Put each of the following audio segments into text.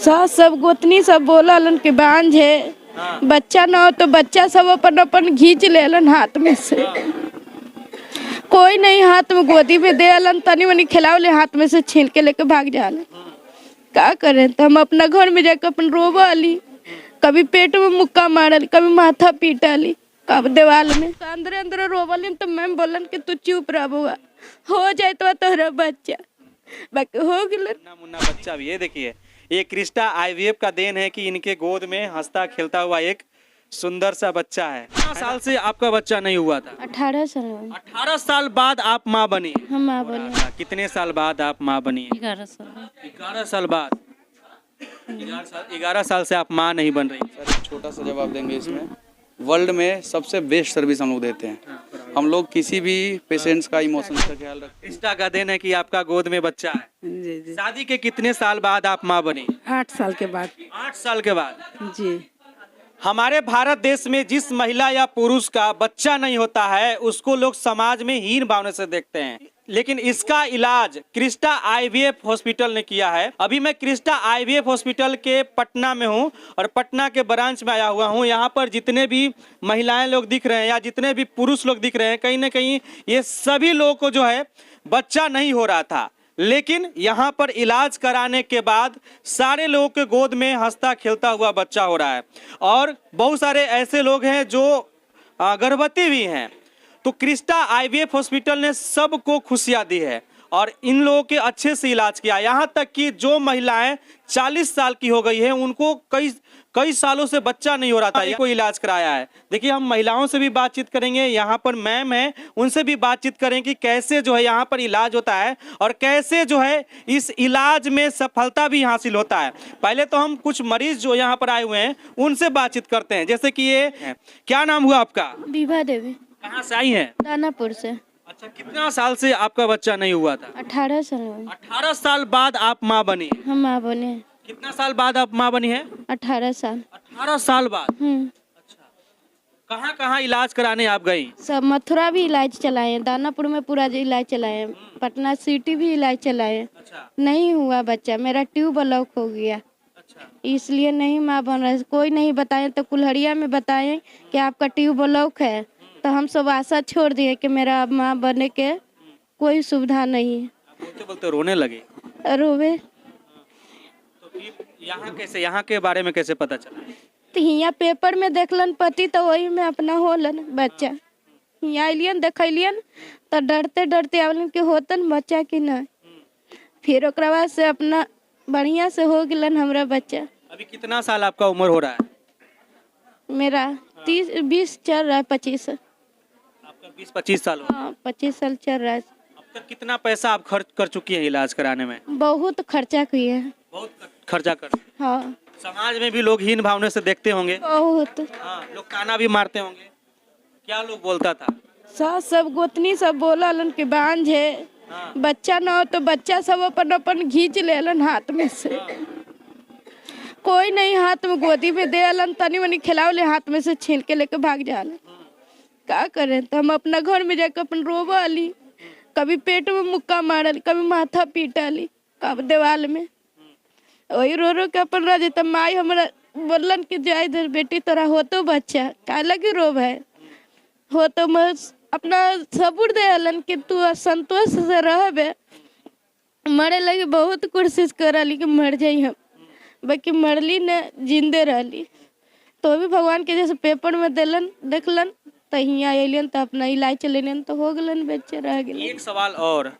सास सब गोतनी सब बोलन कि बांझ है, बच्चा ना हो तो बच्चा सब अपन अपन खींच लेलन हाथ में से। कोई नहीं हाथ में गोदी में दे अलन, तनी मनी खिलाओ ले हाथ में से छीन के लेके भाग जाले। का करें तो हम अपना घर में जाकर अपन रोवाली, कभी पेट में मुक्का मारली, कभी माथा पीटली, कब दीवाल में अंदर अंदर रोवली। तो मैम बोलन कि तू चुप रह बुआ, हो जाए तो तोहरा बच्चा, बाकी हो गया मुन्ना बच्चा भी है। देखिए ये क्रिस्टा आईवीएफ का देन है कि इनके गोद में हंसता खेलता हुआ एक सुंदर सा बच्चा है। कितना साल से आपका बच्चा नहीं हुआ था? 18 साल। 18 साल बाद आप माँ बनी? हम माँ बने। कितने साल बाद आप माँ बनी? 11 साल। 11 साल बाद। 11 साल से आप माँ नहीं बन रही। सर छोटा सा जवाब देंगे इसमें। वर्ल्ड में सबसे बेस्ट सर्विस हम लोग देते हैं। हम लोग किसी भी पेशेंट्स का इमोशंस का ख्याल रखते हैं। क्रिस्टा का देन है कि आपका गोद में बच्चा है। जी जी। शादी के कितने साल बाद आप माँ बनी? 8 साल के बाद। 8 साल के बाद। जी। हमारे भारत देश में जिस महिला या पुरुष का बच्चा नहीं होता है उसको लोग समाज में हीन भावना से देखते हैं, लेकिन इसका इलाज क्रिस्टा आईवीएफ हॉस्पिटल ने किया है। अभी मैं क्रिस्टा आईवीएफ हॉस्पिटल के पटना में हूं और पटना के ब्रांच में आया हुआ हूं। यहाँ पर जितने भी महिलाएं लोग दिख रहे हैं या जितने भी पुरुष लोग दिख रहे हैं, कहीं ना कहीं ये सभी लोगों को जो है बच्चा नहीं हो रहा था, लेकिन यहाँ पर इलाज कराने के बाद सारे लोगों के गोद में हंसता खेलता हुआ बच्चा हो रहा है। और बहुत सारे ऐसे लोग हैं जो गर्भवती भी हैं। तो क्रिस्टा आईवीएफ हॉस्पिटल ने सबको खुशियां दी है और इन लोगों के अच्छे से इलाज किया। यहाँ तक कि जो महिलाएं 40 साल की हो गई है उनको कई सालों से बच्चा नहीं हो रहा था, ये कोई इलाज कराया है। देखिए हम महिलाओं से भी बातचीत करेंगे, यहाँ पर मैम है उनसे भी बातचीत करेंगे कि कैसे जो है यहाँ पर इलाज होता है और कैसे जो है इस इलाज में सफलता भी हासिल होता है। पहले तो हम कुछ मरीज जो यहाँ पर आए हुए हैं उनसे बातचीत करते हैं। जैसे कि ये क्या नाम हुआ आपका? विभा देवी। कहाँ से आई है? दानापुर से। अच्छा, कितना साल से आपका बच्चा नहीं हुआ था? 18 साल। 18 साल बाद आप माँ बनी? हम माँ बने। कितना साल बाद आप माँ बनी है? 18 साल। 18 साल बाद। अच्छा, कहाँ कहाँ इलाज कराने आप गई? सब मथुरा भी इलाज चलाए हैं, दानापुर में पूरा इलाज चलाए हैं, पटना सिटी भी इलाज चलाए हैं। अच्छा। नहीं हुआ बच्चा, मेरा ट्यूब ब्लॉक हो गया। अच्छा। इसलिए नहीं माँ बन रहा है। कोई नहीं बताए तो कुल्हड़िया में बताए कि आपका ट्यूब ब्लॉक है, तो हम सब आशा छोड़ दिए कि मेरा अब माँ बनने के कोई सुविधा नहीं है। बोलते बोलते रोने लगे? रोवे। तो यहाँ के बारे में कैसे पता चला? तो यहाँ पेपर में देखलन पति, तो वही में अपना होलन बच्चा। यहाँ अलियन देखलियन तो डरते डरते आवलन कि होतन बच्चा कि नहीं। फिर ओकरा बाद से अपना बढ़िया से हो गलन हमरा बच्चा। अभी कितना साल आपका उम्र हो रहा है? मेरा 20 चल रहा है, 25। आपका 20-25 साल हो? हाँ 25 साल चल रहा है। अब तक कितना पैसा आप खर्च कर चुकी हैं इलाज कराने में? बहुत खर्चा किए हैं। बहुत खर्चा कर। हाँ समाज में भी लोग हीन भावना से देखते होंगे। बहुत। हाँ, लोग ताना भी मारते होंगे। क्या लोग बोलता था? सास सब गोतनी सब बोलन कि बांझ है, बच्चा ना हो तो बच्चा सब अपन अपन खींच लेलन हाथ में से। कोई नहीं हाथ में गोदी में दे अलन, तनी मनी खिलाओ ले हाथ में से छीन के लेके भाग जाले। का करें तो हम अपना घर में जाकर अपन रोवाली, कभी पेट में मुक्का मारली, कभी माथा पीटली, कब दीवाल में वही रो रो के अपन रह जाता। माई हमारा बोलन कि जाए इधर बेटी तोरा हो तो बच्चा का लगी रोब है हो तो मैं अपना सबूर दे अलन कि तू संतोष से रहबे। मरे लगी बहुत कोशिश करली कि मर जाई हम, बाकी मरली न, जिंदे रहली। तो भी भगवान के जैसे पेपर में देलन देखलन तो यहाँ अलियन तो अपना इलाज चलेन तो हो गलन, बच्चे रह गए। एक सवाल और,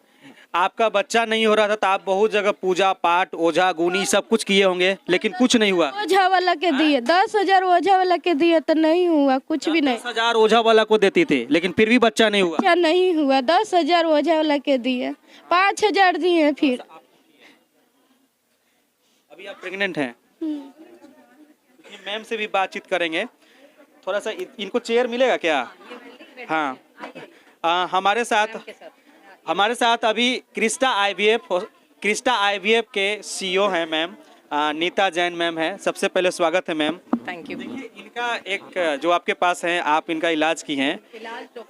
आपका बच्चा नहीं हो रहा था तो आप बहुत जगह पूजा पाठ ओझा गुनी सब कुछ किए होंगे, लेकिन कुछ नहीं हुआ? ओझा वाला के दिए 10,000 ओझा वाला के दिए तो नहीं हुआ, कुछ भी नहीं। 10,000 ओझा वाला को देते थे लेकिन फिर भी बच्चा नहीं हुआ? बच्चा नहीं हुआ। 10,000 ओझा वाला के दिए, 5,000 दिए। फिर अभी आप प्रेग्नेंट हैं? मैम से भी बातचीत करेंगे थोड़ा सा। इनको चेयर मिलेगा क्या? हाँ, हमारे साथ अभी क्रिस्टा आईवीएफ के सीईओ हैं मैम नीता जैन मैम है। सबसे पहले स्वागत है मैम। Thank you. देखिए इनका एक जो आपके पास है, आप इनका इलाज की हैं,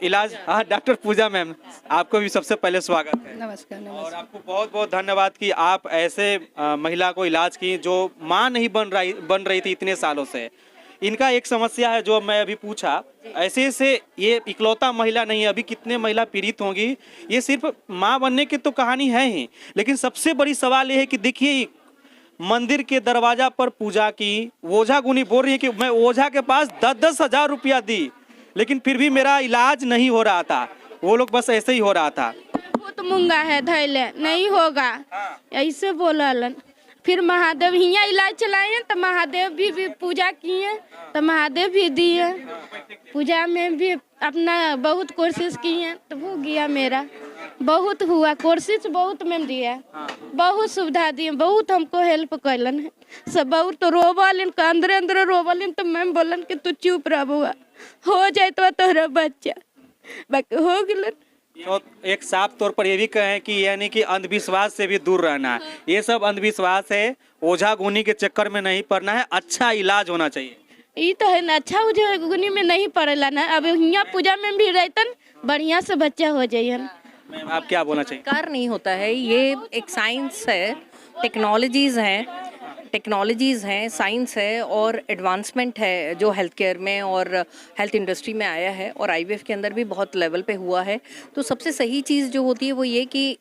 इलाज, हाँ, डॉक्टर पूजा मैम, आपको भी सबसे पहले स्वागत है। नमस्कार और आपको बहुत बहुत धन्यवाद कि आप ऐसे महिला को इलाज की जो माँ नहीं बन रही थी इतने सालों से। इनका एक समस्या है जो मैं अभी पूछा, ऐसे से ये इकलौता महिला नहीं है, अभी कितने महिला पीड़ित होंगी। ये सिर्फ माँ बनने की तो कहानी है ही, लेकिन सबसे बड़ी सवाल ये है कि देखिए मंदिर के दरवाजा पर पूजा की, ओझा गुनी बोल रही है कि मैं ओझा के पास 10-10 हजार रुपया दी, लेकिन फिर भी मेरा इलाज नहीं हो रहा था। वो लोग बस ऐसे ही हो रहा था। बहुत मूंगा है धैले, नहीं होगा, ऐसे बोललन। फिर महादेव हियाँ इलाज चलाए हैं तो महादेव भी पूजा किए तो महादेव भी दिए। पूजा में भी अपना बहुत कोशिश किए तो हो गया मेरा, बहुत हुआ कोशिश, बहुत मैम दिया, बहुत सुविधा दिए, बहुत हमको हेल्प कैलन है सब। बहुत तो रोवलन, अंदर अंदर रोवलन तो मैम बोलन कि तू चुप रह बुआ, हो जाए तो तोहरा बच्चा, बाकी हो गलन। तो एक साफ तौर पर ये भी कहें कि यानी कि अंधविश्वास से भी दूर रहना है। ये सब अंधविश्वास है, ओझा गुनी के चक्कर में नहीं पड़ना है, अच्छा इलाज होना चाहिए। ये तो है ना, अच्छा ओझा गुनी में नहीं पड़ेला ना। अब यहाँ पूजा में भी रहतन बढ़िया से बच्चा हो जाइए। मैम आप क्या बोलना चाहिए? कार नहीं होता है, ये एक साइंस है, टेक्नोलॉजीज़ हैं, साइंस है और एडवांसमेंट है जो हेल्थ केयर में और हेल्थ इंडस्ट्री में आया है और आईवीएफ के अंदर भी बहुत लेवल पे हुआ है। तो सबसे सही चीज़ जो होती है वो ये कि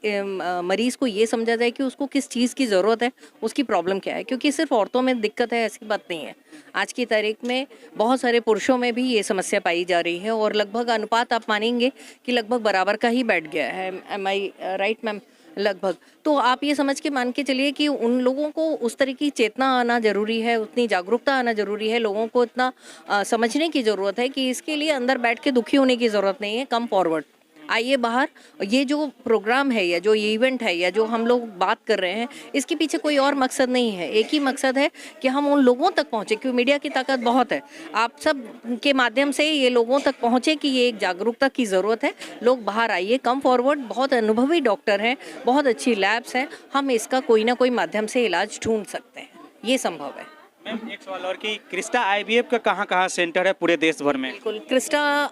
मरीज़ को ये समझा जाए कि उसको किस चीज़ की ज़रूरत है, उसकी प्रॉब्लम क्या है, क्योंकि सिर्फ औरतों में दिक्कत है ऐसी बात नहीं है। आज की तारीख में बहुत सारे पुरुषों में भी ये समस्या पाई जा रही है और लगभग अनुपात आप मानेंगे कि लगभग बराबर का ही बैठ गया है। एम आई राइट मैम? लगभग। तो आप ये समझ के मान के चलिए कि उन लोगों को उस तरह की चेतना आना जरूरी है, उतनी जागरूकता आना जरूरी है, लोगों को इतना समझने की ज़रूरत है कि इसके लिए अंदर बैठ के दुखी होने की ज़रूरत नहीं है। कम फॉरवर्ड आइए बाहर। ये जो प्रोग्राम है या जो ये इवेंट है या जो हम लोग बात कर रहे हैं, इसके पीछे कोई और मकसद नहीं है, एक ही मकसद है कि हम उन लोगों तक पहुँचे, क्योंकि मीडिया की ताकत बहुत है। आप सब के माध्यम से ये लोगों तक पहुँचे कि ये एक जागरूकता की ज़रूरत है। लोग बाहर आइए, कम फॉरवर्ड, बहुत अनुभवी डॉक्टर हैं, बहुत अच्छी लैब्स हैं, हम इसका कोई ना कोई माध्यम से इलाज ढूंढ सकते हैं, ये संभव है। मैम एक सवाल और कि क्रिस्टा आईवीएफ का कहाँ सेंटर है पूरे देश भर में? बिल्कुल, Crysta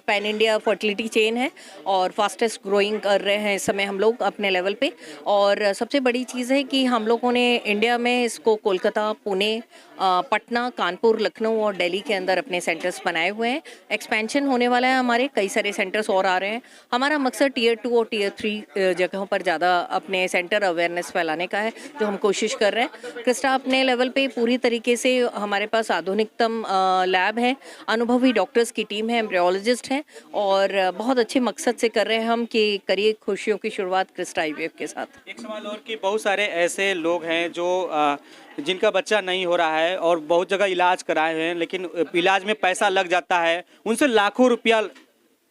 pan India fertility chain है और फास्टेस्ट ग्रोइंग कर रहे हैं इस समय हम लोग अपने लेवल पे। और सबसे बड़ी चीज़ है कि हम लोगों ने इंडिया में इसको कोलकाता, पुणे, पटना, कानपुर, लखनऊ और दिल्ली के अंदर अपने सेंटर्स बनाए हुए हैं। एक्सपेंशन होने वाला है, हमारे कई सारे सेंटर्स और आ रहे हैं। हमारा मकसद टियर 2 और टियर 3 जगहों पर ज़्यादा अपने सेंटर अवेयरनेस फैलाने का है, जो हम कोशिश कर रहे हैं। क्रिस्टा अपने लेवल पे पूरी तरीके से, हमारे पास आधुनिकतम लैब है, अनुभवी डॉक्टर्स की टीम है, एम्ब्रियोलॉजिस्ट हैं और बहुत अच्छे मकसद से कर रहे हैं हम कि करिए खुशियों की शुरुआत क्रिस्टा आईवीएफ के साथ। एक सवाल और कि बहुत सारे ऐसे लोग हैं जो जिनका बच्चा नहीं हो रहा है और बहुत जगह इलाज कराए हैं, लेकिन इलाज में पैसा लग जाता है, उनसे लाखों रुपया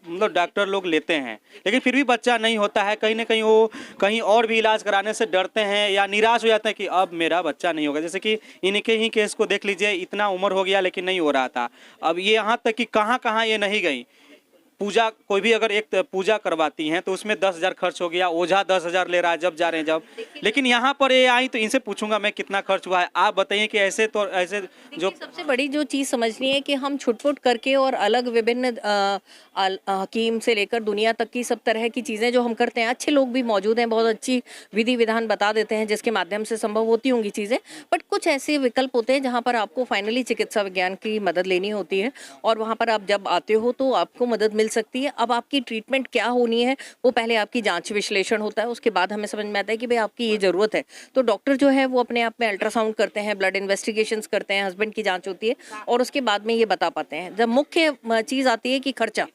मतलब डॉक्टर लोग लेते हैं, लेकिन फिर भी बच्चा नहीं होता है। कहीं ना कहीं वो कहीं और भी इलाज कराने से डरते हैं या निराश हो जाते हैं कि अब मेरा बच्चा नहीं होगा। जैसे कि इनके ही केस को देख लीजिए, इतना उम्र हो गया लेकिन नहीं हो रहा था। अब ये यहाँ तक कि कहाँ कहाँ ये नहीं गई। पूजा, कोई भी अगर एक पूजा करवाती हैं तो उसमें 10,000 खर्च हो गया, ओझा 10,000 ले रहा है जब जा रहे हैं जब, लेकिन यहाँ पर ये आई तो इनसे पूछूंगा मैं कितना खर्च हुआ है। आप बताइए कि ऐसे तो ऐसे जो सबसे बड़ी जो चीज़ समझनी है कि हम छुटपुट करके और अलग विभिन्न हकीम से लेकर दुनिया तक की सब तरह की चीज़ें जो हम करते हैं, अच्छे लोग भी मौजूद हैं, बहुत अच्छी विधि विधान बता देते हैं जिसके माध्यम से संभव होती होंगी चीज़ें, बट कुछ ऐसे विकल्प होते हैं जहाँ पर आपको फाइनली चिकित्सा विज्ञान की मदद लेनी होती है और वहाँ पर आप जब आते हो तो आपको मदद मिल सकती है। अब आपकी ट्रीटमेंट क्या होनी है, वो पहले आपकी जांच विश्लेषण होता है, उसके बाद हमें समझ में आता है कि भाई आपकी ये ज़रूरत है। तो डॉक्टर जो है वो अपने आप में अल्ट्रासाउंड करते हैं, ब्लड इन्वेस्टिगेशंस करते हैं, हस्बैंड की जांच होती है और उसके बाद में ये बता पाते हैं। जब मुख्य चीज़ आती है कि खर्चा,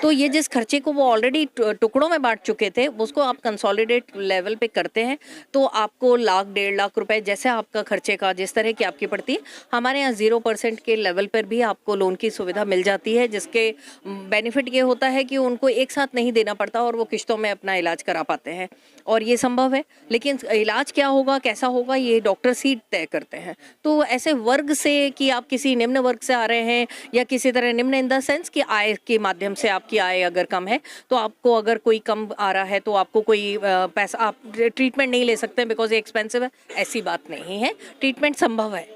तो ये जिस खर्चे को वो ऑलरेडी टुकड़ों में बांट चुके थे उसको आप कंसोलिडेट लेवल पे करते हैं तो आपको 1,00,000 1,50,000 रुपए जैसे आपका खर्चे का जिस तरह की आपकी पड़ती है, हमारे यहाँ 0% के लेवल पर भी आपको लोन की सुविधा मिल जाती है, जिसके बेनिफिट ये होता है कि उनको एक साथ नहीं देना पड़ता और वो किश्तों में अपना इलाज करा पाते हैं और ये संभव है। लेकिन इलाज क्या होगा, कैसा होगा, ये डॉक्टर ही तय करते हैं। तो ऐसे वर्ग से कि आप किसी निम्न वर्ग से आ रहे हैं या किसी तरह निम्न इन द सेंस कि आय के माध्यम से आपकी आय अगर कम है तो आपको अगर कोई कम आ रहा है तो आपको कोई पैसा, आप ट्रीटमेंट नहीं ले सकते बिकॉज ये एक्सपेंसिव है, ऐसी बात नहीं है। ट्रीटमेंट संभव है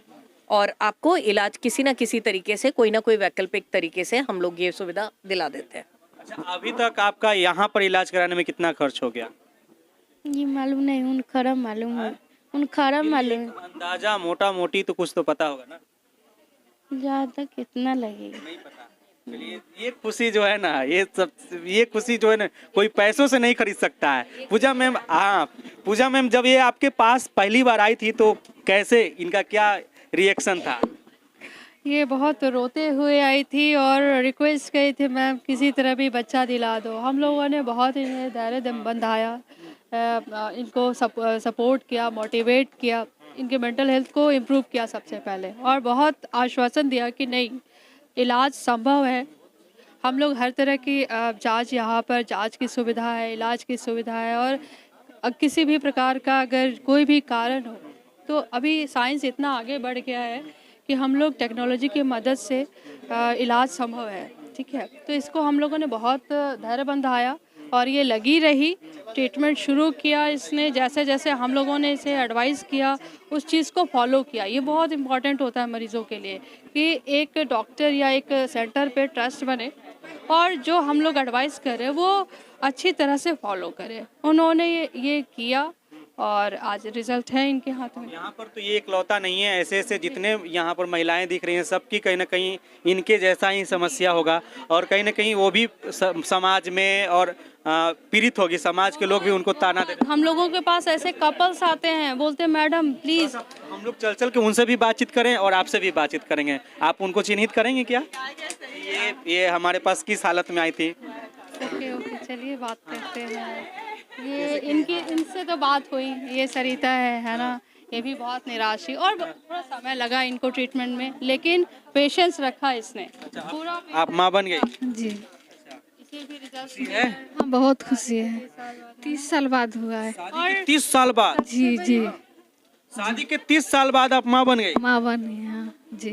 और आपको इलाज किसी ना किसी तरीके से, कोई ना कोई वैकल्पिक तरीके से हम लोग ये सुविधा दिला देते हैं। अच्छा, अभी तक आपका यहाँ पर इलाज कराने में कितना खर्च हो गया? ये मालूम नहीं, उन खरा मालूम है, उन खरा मालूम है। अंदाजा मोटा मोटी तो कुछ तो पता होगा ना? ज्यादा कितना लगेगा? नहीं पता। चलिए, ये खुशी जो है ना, ये खुशी जो है ना, कोई पैसों से नहीं खरीद सकता है। पूजा मैम, हाँ पूजा मैम, जब ये आपके पास पहली बार आई थी तो कैसे, इनका क्या रिएक्शन था? ये बहुत रोते हुए आई थी और रिक्वेस्ट की थी, मैम किसी तरह भी बच्चा दिला दो। हम लोगों ने बहुत इन्हें धैर्य बंधाया, इनको सपोर्ट किया, मोटिवेट किया, इनके मेंटल हेल्थ को इम्प्रूव किया सबसे पहले, और बहुत आश्वासन दिया कि नहीं, इलाज संभव है। हम लोग हर तरह की जांच, यहाँ पर जांच की सुविधा है, इलाज की सुविधा है, और किसी भी प्रकार का अगर कोई भी कारण हो तो अभी साइंस इतना आगे बढ़ गया है कि हम लोग टेक्नोलॉजी की मदद से इलाज संभव है। ठीक है, तो इसको हम लोगों ने बहुत धैर्य बंधाया और ये लगी रही, ट्रीटमेंट शुरू किया इसने, जैसे जैसे हम लोगों ने इसे एडवाइस किया उस चीज़ को फॉलो किया। ये बहुत इम्पॉर्टेंट होता है मरीज़ों के लिए कि एक डॉक्टर या एक सेंटर पे ट्रस्ट बने और जो हम लोग एडवाइस करें वो अच्छी तरह से फॉलो करें। उन्होंने ये किया और आज रिजल्ट है इनके हाथ में। यहाँ पर तो ये इकलौता नहीं है, ऐसे ऐसे जितने यहाँ पर महिलाएं दिख रही हैं सबकी कहीं ना कहीं इनके जैसा ही समस्या होगा, और कहीं ना कहीं वो भी समाज में और पीड़ित होगी, समाज के लोग भी उनको ताना दे। हम लोगों के पास ऐसे कपल्स आते हैं, बोलते हैं मैडम प्लीज। हम लोग चल चल के उनसे भी बातचीत करें और आपसे भी बातचीत करेंगे। आप उनको चिन्हित करेंगे क्या? ये हमारे पास किस हालत में आई थी? ओके ओके, चलिए बात करते हैं। ये इनसे तो बात हुई, ये सरिता है ना, ये भी बहुत निराश थी और थोड़ा समय लगा इनको ट्रीटमेंट में, लेकिन पेशेंस रखा इसने पूरा। आप माँ बन गई? जी इसे भी रिजल्ट है? हाँ, बहुत खुशी है। 30 साल बाद हुआ है। और 30 साल बाद? जी जी, शादी के 30 साल बाद आप माँ बन गई? माँ बनी है। हाँ जी।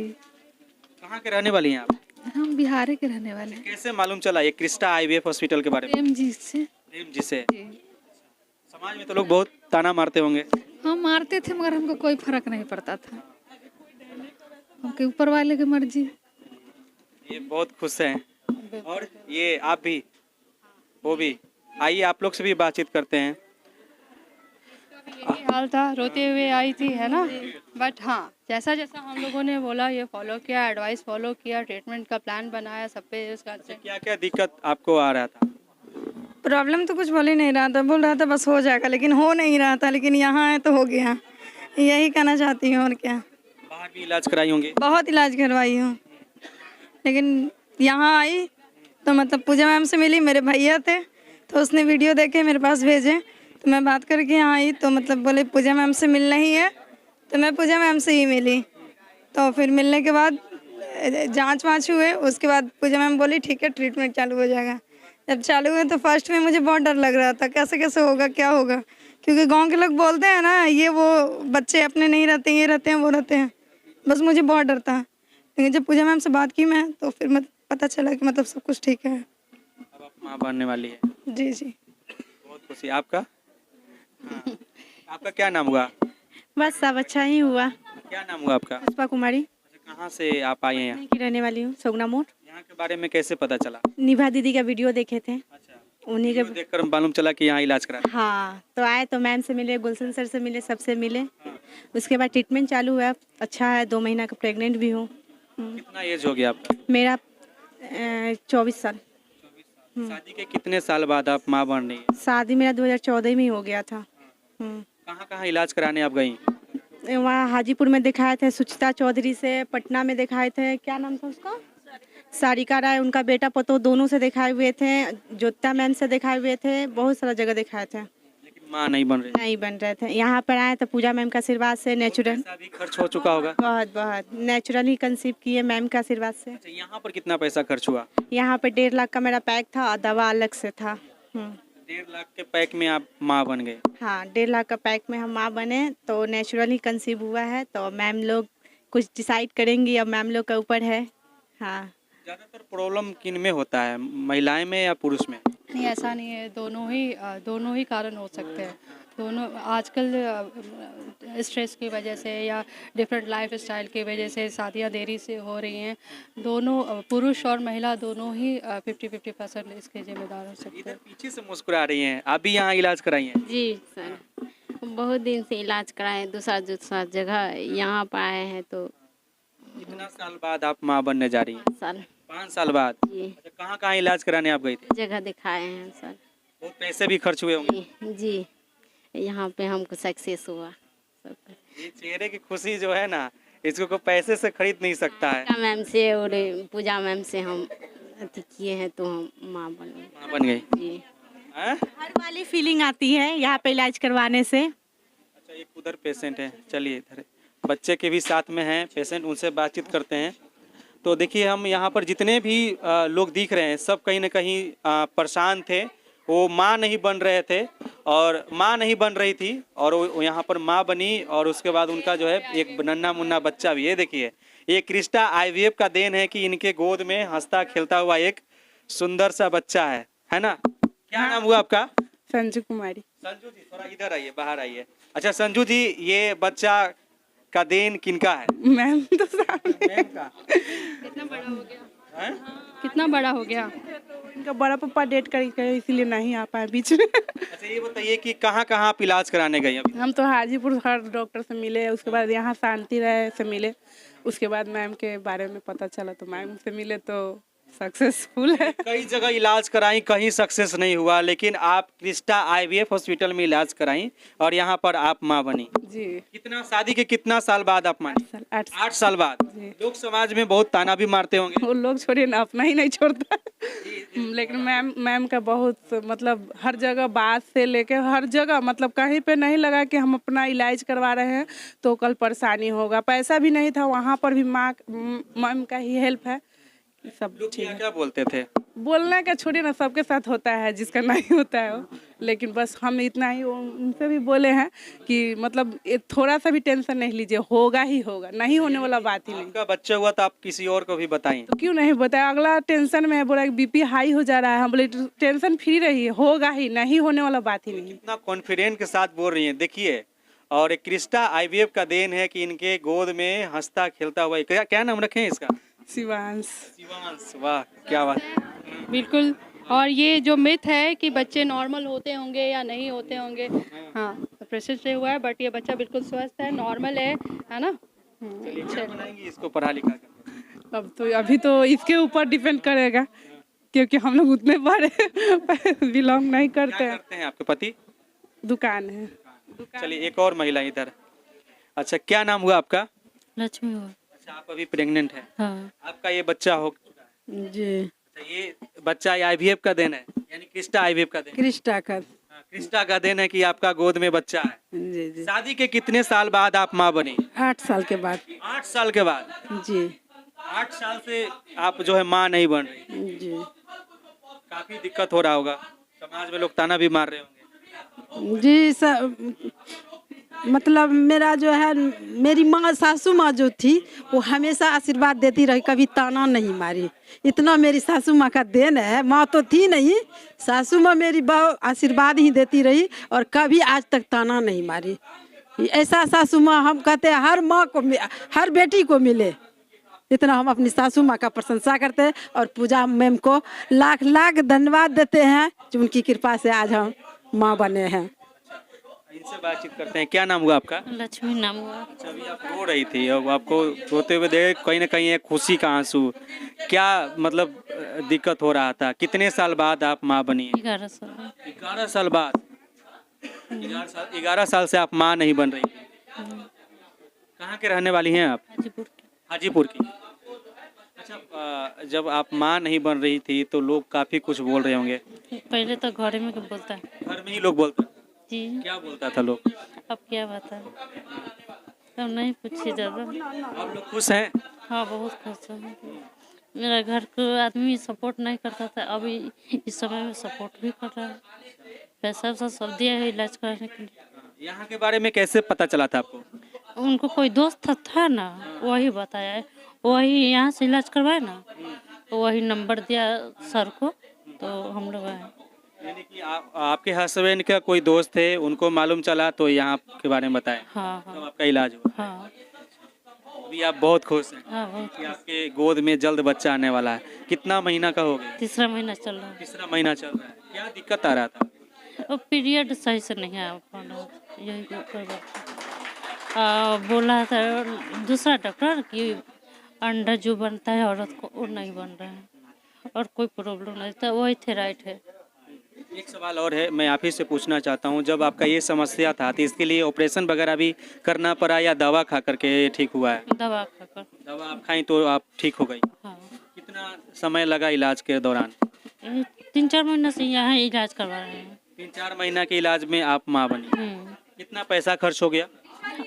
कहाँ के रहने वाली हैं आप? हम बिहार के रहने वाले हैं। कैसे मालूम चला ये क्रिस्टा आईवीएफ हॉस्पिटल के बारे में? प्रेम जी से। प्रेम जी से? जी, समाज में तो लोग बहुत ताना मारते होंगे। हम मारते थे मगर हमको कोई फर्क नहीं पड़ता था, हमके ऊपर वाले की मर्जी। ये बहुत खुश हैं। और ये आप भी, वो भी, आइए आप लोग से भी बातचीत करते हैं। यही हाल था, रोते हुए आई थी है ना, बट हाँ जैसा जैसा हम लोगों ने बोला ये फॉलो किया, एडवाइस फॉलो किया, ट्रीटमेंट का प्लान बनाया, सब पे उसका क्या क्या दिक्कत आपको आ रहा था? प्रॉब्लम तो कुछ बोल ही नहीं रहा था, बोल रहा था बस हो जाएगा, लेकिन हो नहीं रहा था, लेकिन यहाँ है तो हो गया। यही कहना चाहती हूँ, और क्या। बाहर भी इलाज कराई होंगी? बहुत इलाज करवाई हूँ, लेकिन यहाँ आई तो मतलब पूजा मैम से मिली, मेरे भैया थे तो उसने वीडियो देखे मेरे पास भेजे, तो मैं बात करके यहाँ आई तो मतलब बोले पूजा मैम से मिलना ही है, तो मैं पूजा मैम से ही मिली। तो फिर मिलने के बाद जांच वाँच हुए, उसके बाद पूजा मैम बोली ठीक है ट्रीटमेंट चालू हो जाएगा। जब चालू हुए तो फर्स्ट में मुझे बहुत डर लग रहा था, कैसे कैसे होगा, क्या होगा, क्योंकि गांव के लोग बोलते हैं ना ये वो बच्चे अपने नहीं रहते, ये रहते हैं वो रहते हैं, बस मुझे बहुत डर था। लेकिन जब पूजा मैम से बात की मैं, तो फिर मतलब पता चला कि मतलब सब कुछ ठीक है। अब आप माँ बनने वाली है? जी जी, बहुत खुशी। आपका? हाँ। आपका क्या नाम हुआ? बस सब अच्छा ही हुआ। क्या नाम हुआ आपका? पुष्पा कुमारी अच्छा, कहाँ से आप आए हैं यहाँ? की रहने वाली हूँ, सगुना मोड़। यहाँ के बारे में कैसे पता चला? निभा दीदी का वीडियो देखे थे, अच्छा, उन्हीं के। देखकर मालूम चला कि यहाँ इलाज करा? हाँ, तो आए तो मैम से मिले, गुलशन सर से मिले, सबसे मिले। उसके बाद ट्रीटमेंट चालू हुआ, अच्छा है, 2 महीना का प्रेग्नेंट भी हूँ। कितना एज हो गया आपका? मेरा 24 साल। शादी के कितने साल बाद आप माँ बन रही हैं? शादी मेरा 2014 में ही हो गया था। कहाँ कहाँ इलाज कराने आप गई? वहाँ हाजीपुर में दिखाए थे, सुचिता चौधरी से, पटना में दिखाए थे, क्या नाम था उसका, सारिका राय, उनका बेटा पतो, दोनों से दिखाए हुए थे, ज्योतिता मैम से दिखाए हुए थे, बहुत सारा जगह दिखाए थे, लेकिन माँ नहीं बन रही? नहीं बन रहे थे। यहाँ पर आए तो पूजा मैम का आशीर्वाद से नेचुरल, पैसा भी खर्च हो चुका होगा? बहुत बहुत नेचुरल ही कंसीव किए मैम का आशीर्वाद से। अच्छा, यहाँ पर कितना पैसा खर्च हुआ? यहाँ पे 1.5 लाख का मेरा पैक था और दवा अलग से था। 1.5 लाख के पैक में आप माँ बन गए? हाँ, 1.5 लाख का पैक में हम माँ बने, तो नेचुरल ही कंसीव हुआ है। तो मैम लोग कुछ डिसाइड करेंगी, अब मैम लोग के ऊपर है। हाँ, ज़्यादातर प्रॉब्लम किन में होता है, महिलाएं में या पुरुष में? नहीं, ऐसा नहीं है, दोनों ही कारण हो सकते हैं। दोनों आजकल स्ट्रेस की वजह से या डिफरेंट लाइफ स्टाइल की वजह से शादियां देरी से हो रही हैं। दोनों पुरुष और महिला दोनों ही 50-50% इसके जिम्मेदार हो सकते इधर हैं। पीछे से मुस्कुरा रही हैं, आप भी यहाँ इलाज कराई हैं? जी सर, बहुत दिन से इलाज कराए, दूसरा दूसरा जगह यहाँ पर आए हैं तो कितना साल बाद आप माँ बनने जा रही हैं? साल 5 साल बाद। जी अच्छा, कहाँ कहाँ इलाज कराने आप गई थी? जगह दिखाए हैं सर। बहुत पैसे भी खर्च हुए होंगे। जी यहाँ पे हमको सक्सेस हुआ सब। ये चेहरे की खुशी जो है ना, इसको कोई पैसे से खरीद नहीं सकता है। पूजा मैम से और पूजा मैम से हम अति किए हैं तो हम माँ बन गए। माँ बन गई। जी हैं? घर वाली फीलिंग आती है यहाँ पे इलाज करवाने से। अच्छा, एक उधर पेशेंट है, चलिए इधर बच्चे के भी साथ में हैं पेशेंट, उनसे बातचीत करते हैं। तो देखिए, हम यहाँ पर जितने भी लोग दिख रहे हैं सब कहीं ना कहीं परेशान थे। वो माँ नहीं बन रहे थे और माँ नहीं बन रही थी और वो यहाँ पर माँ बनी और उसके बाद उनका जो है एक नन्हा मुन्ना बच्चा भी। ये देखिए, ये क्रिस्टा आईवीएफ का देन है कि इनके गोद में हंसता खेलता हुआ एक सुंदर सा बच्चा है ना? क्या नाम हुआ आपका? संजू कुमारी। संजू जी थोड़ा इधर आइए, बाहर आइए। अच्छा संजू जी, ये बच्चा का देन किनका है? मैम तो मैम का। कितना बड़ा हो गया? हैं? कितना बड़ा हो गया? इनका बड़ा पापा डेट कर गए इसीलिए नहीं आ पाए बीच में। अच्छा ये बताइए कि कहाँ कहाँ आप इलाज कराने गई अभी? हम तो हाजीपुर हर डॉक्टर से मिले, उसके बाद यहाँ शांति राय से मिले, उसके बाद मैम के बारे में पता चला तो मैम से मिले तो सक्सेसफुल है। कई जगह इलाज कराई, कहीं सक्सेस नहीं हुआ, लेकिन आप क्रिस्टा आईवीएफ हॉस्पिटल में इलाज कराई और यहाँ पर आप माँ बनी। जी कितना शादी के कितना साल बाद आप मानी? 8 साल बाद। जी। लोग समाज में बहुत ताना भी मारते होंगे। वो लोग छोड़िए ना, अपना ही नहीं छोड़ता। लेकिन मैम का बहुत मतलब हर जगह बात से लेके हर जगह मतलब कहीं पे नहीं लगा कि हम अपना इलाज करवा रहे हैं तो कल परेशानी होगा। पैसा भी नहीं था, वहाँ पर भी मैम का ही हेल्प है। सब लोग ठीक क्या है। क्या बोलते थे? बोलने का छोड़िए ना, सबके साथ होता है, जिसका नहीं होता है वो। लेकिन बस हम इतना ही उनसे भी बोले हैं कि मतलब थोड़ा सा भी टेंशन नहीं लीजिए, होगा ही होगा, नहीं होने वाला बात ही नहीं। आपका बच्चा हुआ तो आप किसी और को भी बताएं। तो क्यों नहीं बताया? अगला टेंशन में है, बोला बीपी हाई हो जा रहा है। हम बोले टेंशन फ्री रहिए, होगा ही, नहीं होने वाला बात ही नहीं। इतना कॉन्फिडेंट के साथ बोल रही हैं, देखिए। और एक क्रिस्टा आईवीएफ का देन है कि इनके गोद में हंसता खेलता हुआ, क्या नाम रखें इसका? शिवांश। शिवांश, वाह क्या बात। बिल्कुल। और ये जो मिथ है कि बच्चे नॉर्मल होते होंगे या नहीं होते होंगे, हाँ प्रेशर से हुआ है, बट ये बच्चा बिल्कुल स्वस्थ है, नॉर्मल है ना? चलिए, क्या बनाएंगी इसको पढ़ा लिखा कर? अब तो अभी तो इसके ऊपर डिपेंड करेगा क्योंकि हम लोग उतने बड़े बिलोंग नहीं करते क्या हैं। करते हैं आपके पति? दुकान है। चलिए, एक और महिला इधर। अच्छा, क्या नाम हुआ आपका? लक्ष्मी हुआ। अच्छा, आप अभी प्रेग्नेंट है? हाँ आपका ये बच्चा हो चुका है? जी। अच्छा, ये बच्चा आईवीएफ का देन है, यानी क्रिस्टा आईवीएफ का देन? क्रिस्टा का। हाँ, क्रिस्टा का देन है कि आपका गोद में बच्चा है। जी जी। शादी के कितने साल बाद आप माँ बनी? 8 साल के बाद। 8 साल के बाद। जी 8 साल से आप जो है माँ नहीं बन रही। जी काफी दिक्कत हो रहा होगा, समाज में लोग ताना भी मार रहे होंगे। जी। सब मतलब मेरा जो है, मेरी माँ सासू माँ जो थी वो हमेशा आशीर्वाद देती रही, कभी ताना नहीं मारी। इतना मेरी सासू माँ का देन है। माँ तो थी नहीं, सासू माँ मेरी बहुत आशीर्वाद ही देती रही और कभी आज तक ताना नहीं मारी। ऐसा सासू माँ हम कहते हैं हर माँ को, हर बेटी को मिले। इतना हम अपनी सासू माँ का प्रशंसा करते हैं और पूजा मैम को लाख लाख धन्यवाद देते हैं जो उनकी कृपा से आज हम माँ बने हैं। इनसे बातचीत करते हैं। क्या नाम हुआ आपका? लक्ष्मी नाम हुआ। अच्छा, अभी आप रो रही थी और आपको रोते हुए देख कहीं ना कहीं एक खुशी का आंसू, क्या मतलब दिक्कत हो रहा था? कितने साल बाद आप माँ बनी? 11 साल। 11 साल बाद। 11 साल से आप माँ नहीं बन रही। कहाँ के रहने वाली हैं आप? हाजीपुर की। हाजीपुर की। अच्छा, जब आप माँ नहीं बन रही थी तो लोग काफी कुछ बोल रहे होंगे। पहले तो घर में बोलता है। घर में ही लोग बोलते? जी। क्या बोलता था लोग? अब क्या बात है, अब नहीं पूछिए ज़्यादा। आप लोग खुश हैं? हाँ बहुत खुश है। मेरा घर को आदमी सपोर्ट नहीं करता था, अभी इस समय में सपोर्ट भी कर रहा है। पैसा वैसा सब दिया है इलाज कराने के लिए। यहाँ के बारे में कैसे पता चला था आपको? उनको कोई दोस्त था ना, वही बताया है, वही यहाँ से इलाज करवाए ना, तो वही नंबर दिया सर को, तो हम लोग आए। यानी कि आपके हस्बैंड का कोई दोस्त थे, उनको मालूम चला तो यहाँ के बारे में बताएं। हाँ तब आपका इलाज हुआ। हाँ अभी आप बहुत खुश हैं हाँ बहुत कि आपके गोद में जल्द बच्चा आने वाला है। कितना महीना का हो गया? तीसरा महीना चल रहा है। तीसरा महीना चल रहा है। क्या दिक्कत आ रहा था? और पीरियड सही से नहीं आ पा रहा, यही कोई बात नहीं। बोला था दूसरा डॉक्टर कि अंडा जो बनता है औरत को वो नहीं बन रहा है और कोई प्रॉब्लम नहीं था, वही थायराइड है। एक सवाल और है, मैं आप ही से पूछना चाहता हूँ, जब आपका ये समस्या था तो इसके लिए ऑपरेशन वगैरह भी करना पड़ा या दवा खा करके ठीक हुआ है? दवा खाकर। दवा आप खाई तो आप ठीक हो गई? हाँ। कितना समय लगा इलाज के दौरान? 3-4 महीना से यहाँ इलाज करवा रहे हैं। 3-4 महीना के इलाज में आप माँ बनी। कितना पैसा खर्च हो गया?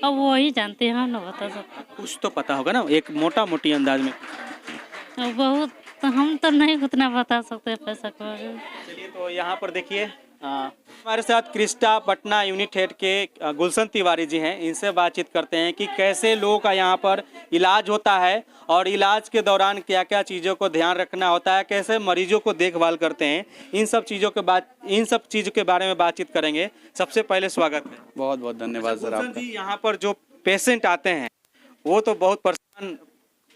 अब वही जानते हैं, ना बता सकते। कुछ तो पता होगा ना, एक मोटा मोटी अंदाज में। बहुत हम तो नहीं उतना बता सकते पैसा के बारे में। चलिए तो यहाँ पर देखिए हमारे साथ क्रिस्टा पटना यूनिट हेड के गुलशन तिवारी जी हैं। इनसे बातचीत करते हैं कि कैसे लोगों का यहाँ पर इलाज होता है और इलाज के दौरान क्या क्या चीज़ों को ध्यान रखना होता है, कैसे मरीजों को देखभाल करते हैं। इन सब चीज़ों के बारे में बातचीत करेंगे। सबसे पहले स्वागत है। बहुत बहुत धन्यवाद सर गुलशन आपका। जी, यहाँ पर जो पेशेंट आते हैं वो तो बहुत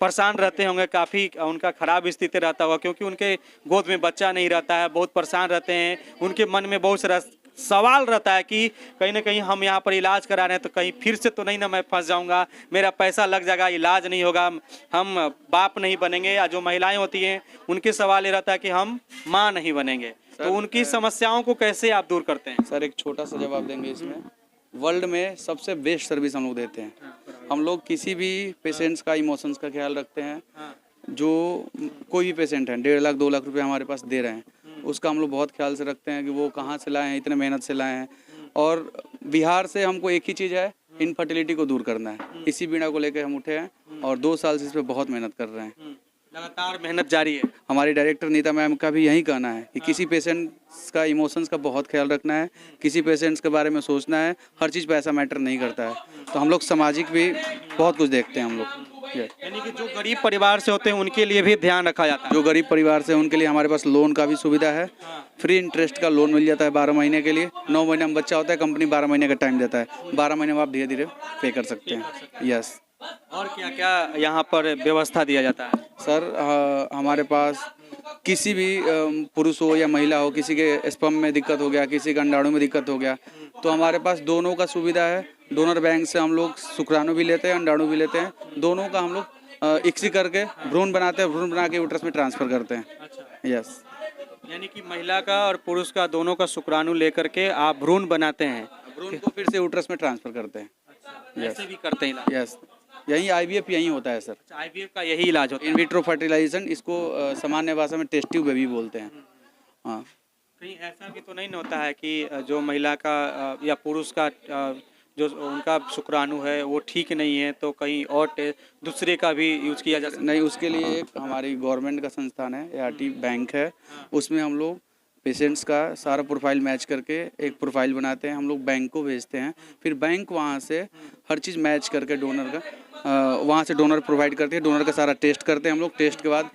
परेशान रहते होंगे, काफ़ी उनका खराब स्थिति रहता होगा क्योंकि उनके गोद में बच्चा नहीं रहता है, बहुत परेशान रहते हैं। उनके मन में बहुत सारा सवाल रहता है कि कहीं ना कहीं हम यहाँ पर इलाज करा रहे हैं तो कहीं फिर से तो नहीं ना मैं फंस जाऊँगा, मेरा पैसा लग जाएगा, इलाज नहीं होगा, हम बाप नहीं बनेंगे। या जो महिलाएं होती हैं उनके सवाल ये रहता है कि हम माँ नहीं बनेंगे। तो उनकी समस्याओं को कैसे आप दूर करते हैं? सर एक छोटा सा जवाब देंगे इसमें। वर्ल्ड में सबसे बेस्ट सर्विस हम लोग देते हैं। हम लोग किसी भी पेशेंट्स का इमोशंस का ख्याल रखते हैं। जो कोई भी पेशेंट है 1.5 लाख 2 लाख रुपए हमारे पास दे रहे हैं, उसका हम लोग बहुत ख्याल से रखते हैं कि वो कहाँ से लाए हैं, इतने मेहनत से लाए हैं। और बिहार से हमको एक ही चीज़ है, इनफर्टिलिटी को दूर करना है। इसी बीड़ा को लेकर हम उठे हैं और 2 साल से इस पर बहुत मेहनत कर रहे हैं। लगातार मेहनत जारी है। हमारी डायरेक्टर नीता मैम का भी यही कहना है कि किसी पेशेंट्स का इमोशंस का बहुत ख्याल रखना है, किसी पेशेंट्स के बारे में सोचना है। हर चीज़ पैसा मैटर नहीं करता है। तो हम लोग सामाजिक भी बहुत कुछ देखते हैं हम लोग। यानी कि जो गरीब परिवार से होते हैं उनके लिए भी ध्यान रखा जाता है। जो गरीब परिवार से उनके लिए हमारे पास लोन का भी सुविधा है। फ्री इंटरेस्ट का लोन मिल जाता है 12 महीने के लिए। 9 महीने में बच्चा होता है, कंपनी 12 महीने का टाइम देता है। 12 महीने में आप धीरे धीरे पे कर सकते हैं। यस। और क्या क्या यहाँ पर व्यवस्था दिया जाता है? सर हमारे पास किसी भी पुरुष हो या महिला हो, किसी के स्पर्म में दिक्कत हो गया, किसी के अंडाणु में दिक्कत हो गया, तो हमारे पास दोनों का सुविधा है। डोनर बैंक से हम लोग शुक्राणु भी लेते हैं, अंडाणु भी लेते हैं। दोनों का हम लोग इक्सी करके भ्रूण बनाते हैं, भ्रूण बना के यूट्रस में ट्रांसफर करते हैं। अच्छा। यस। यानी कि महिला का और पुरुष का दोनों का शुक्राणु लेकर के आप भ्रूण बनाते हैं, भ्रूण को फिर से यूट्रस में ट्रांसफर करते हैं। ऐसे भी करते हैं? यस। यही IVF यही होता है सर। IVF का यही इलाज होता है। इन विट्रो फर्टिलाइजेशन, इसको सामान्य भाषा में टेस्ट ट्यूब बेबी बोलते हैं। हाँ। कहीं ऐसा भी तो नहीं होता है कि जो महिला का या पुरुष का जो उनका शुक्राणु है वो ठीक नहीं है तो कहीं और दूसरे का भी यूज किया जा सकता है? नहीं, उसके लिए एक हमारी गवर्नमेंट का संस्थान है, ART बैंक है। उसमें हम लोग पेशेंट्स का सारा प्रोफाइल मैच करके एक प्रोफाइल बनाते हैं, हम लोग बैंक को भेजते हैं। फिर बैंक वहाँ से हर चीज़ मैच करके डोनर का वहाँ से डोनर प्रोवाइड करती है। डोनर का सारा टेस्ट करते हैं हम लोग। टेस्ट के बाद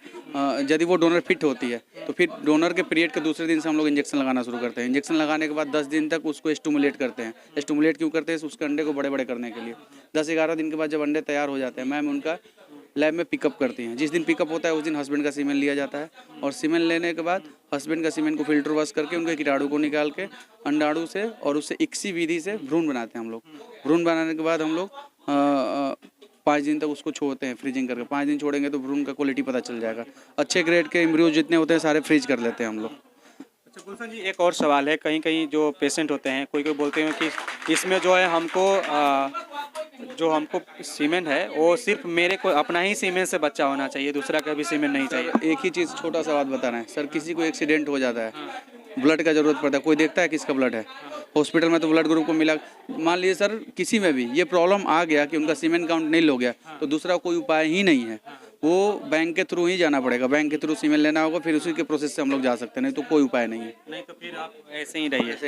यदि वो डोनर फिट होती है तो फिर डोनर के पीरियड के दूसरे दिन से हम लोग इंजेक्शन लगाना शुरू करते हैं। इंजेक्शन लगाने के बाद 10 दिन तक उसको स्टिमुलेट करते हैं। स्टिमुलेट क्यों करते हैं? उसके अंडे को बड़े बड़े करने के लिए। 10-11 दिन के बाद जब अंडे तैयार हो जाते हैं, मैम उनका लैब में पिकअप करती हैं। जिस दिन पिकअप होता है उस दिन हस्बैंड का सीमेन लिया जाता है और सीमेन लेने के बाद हस्बैंड का सीमेन को फिल्टर वॉश करके उनके कीटाणु को निकाल के अंडाणु से और उससे इक्सी विधि से भ्रूण बनाते हैं हम लोग। भ्रूण बनाने के बाद हम लोग 5 दिन तक उसको छोड़ते हैं फ्रीजिंग करके। 5 दिन छोड़ेंगे तो भ्रूण का क्वालिटी पता चल जाएगा। अच्छे ग्रेड के एम्ब्रियो जितने होते हैं सारे फ्रीज कर लेते हैं हम लोग। अच्छा गुलशन जी, एक और सवाल है। कहीं कहीं जो पेशेंट होते हैं कोई बोलते हैं कि इसमें जो है हमको सीमेन है वो सिर्फ मेरे को अपना ही सीमेन से बच्चा होना चाहिए, दूसरा का भी सीमेन नहीं चाहिए। एक ही चीज़ छोटा सा बात बता रहे हैं सर, किसी को एक्सीडेंट हो जाता है, ब्लड का जरूरत पड़ता है, कोई देखता है किसका ब्लड है। हॉस्पिटल में तो ब्लड ग्रुप को मिला। मान लीजिए सर किसी में भी ये प्रॉब्लम आ गया कि उनका सीमेन काउंट नहीं हो गया तो दूसरा कोई उपाय ही नहीं है, वो बैंक के थ्रू ही जाना पड़ेगा। बैंक के थ्रू सीमेन लेना होगा, फिर उसी के प्रोसेस से हम लोग जा सकते हैं, नहीं तो कोई उपाय नहीं है। नहीं तो फिर आप ऐसे ही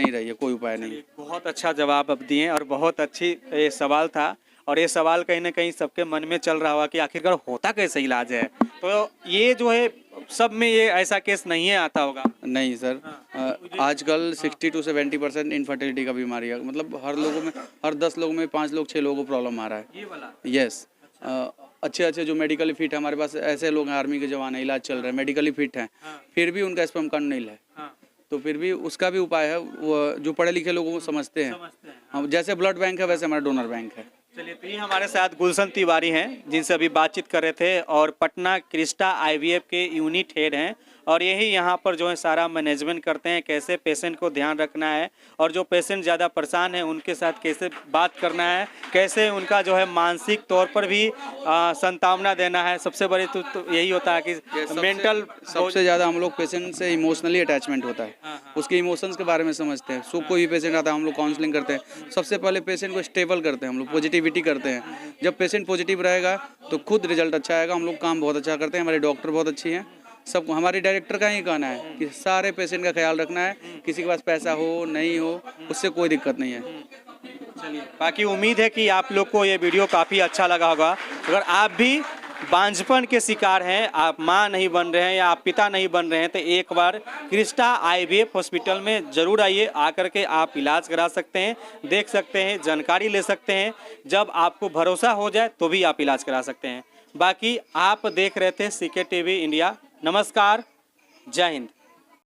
रहिए, कोई उपाय नहीं। बहुत अच्छा जवाब आप दिए और बहुत अच्छी ये सवाल था और ये सवाल कहीं ना कहीं सबके मन में चल रहा हुआ कि आखिरकार होता कैसे इलाज है। तो ये जो है सब में ये ऐसा केस नहीं है आता होगा। नहीं सर, आजकल 60 to 70% इनफर्टिलिटी का बीमारी है, मतलब हर 10 लोगों में 5 लोग 6 लोगों को प्रॉब्लम आ रहा है। ये वाला यस, अच्छे जो मेडिकली फिट है, हमारे पास ऐसे लोग हैं, आर्मी के जवान हैं, इलाज चल रहा है, मेडिकली फिट हैं, फिर भी उनका स्पर्म काउंट नहीं है। तो फिर भी उसका भी उपाय है, वो जो पढ़े लिखे लोगों को समझते हैं। हम जैसे ब्लड बैंक है वैसे हमारा डोनर बैंक है। चलिए, तो ये हमारे साथ गुलशन तिवारी हैं जिनसे अभी बातचीत कर रहे थे, और पटना क्रिस्टा आईवीएफ के यूनिट हेड हैं, और यही यहाँ पर जो है सारा मैनेजमेंट करते हैं, कैसे पेशेंट को ध्यान रखना है, और जो पेशेंट ज़्यादा परेशान है उनके साथ कैसे बात करना है, कैसे उनका जो है मानसिक तौर पर भी सांत्वना देना है। सबसे बड़ी तो यही होता है कि मेंटल, सबसे ज़्यादा हम लोग पेशेंट से इमोशनली अटैचमेंट होता है, उसके इमोशंस के बारे में समझते हैं। सो कोई भी पेशेंट आता है हम लोग काउंसलिंग करते हैं, सबसे पहले पेशेंट को स्टेबल करते हैं, हम लोग पॉजिटिविटी करते हैं। जब पेशेंट पॉजिटिव रहेगा तो खुद रिजल्ट अच्छा आएगा। हम लोग काम बहुत अच्छा करते हैं, हमारे डॉक्टर बहुत अच्छी हैं, सबको। हमारे डायरेक्टर का ही कहना है कि सारे पेशेंट का ख्याल रखना है, किसी के पास पैसा हो नहीं हो उससे कोई दिक्कत नहीं है। चलिए, बाकी उम्मीद है कि आप लोग को ये वीडियो काफ़ी अच्छा लगा होगा। अगर आप भी बांझपन के शिकार हैं, आप माँ नहीं बन रहे हैं या आप पिता नहीं बन रहे हैं, तो एक बार क्रिस्टा आईवीएफ हॉस्पिटल में ज़रूर आइए, आकर के आप इलाज करा सकते हैं, देख सकते हैं, जानकारी ले सकते हैं। जब आपको भरोसा हो जाए तो भी आप इलाज करा सकते हैं। बाकी आप देख रहे थे CK TV इंडिया। नमस्कार, जय हिंद।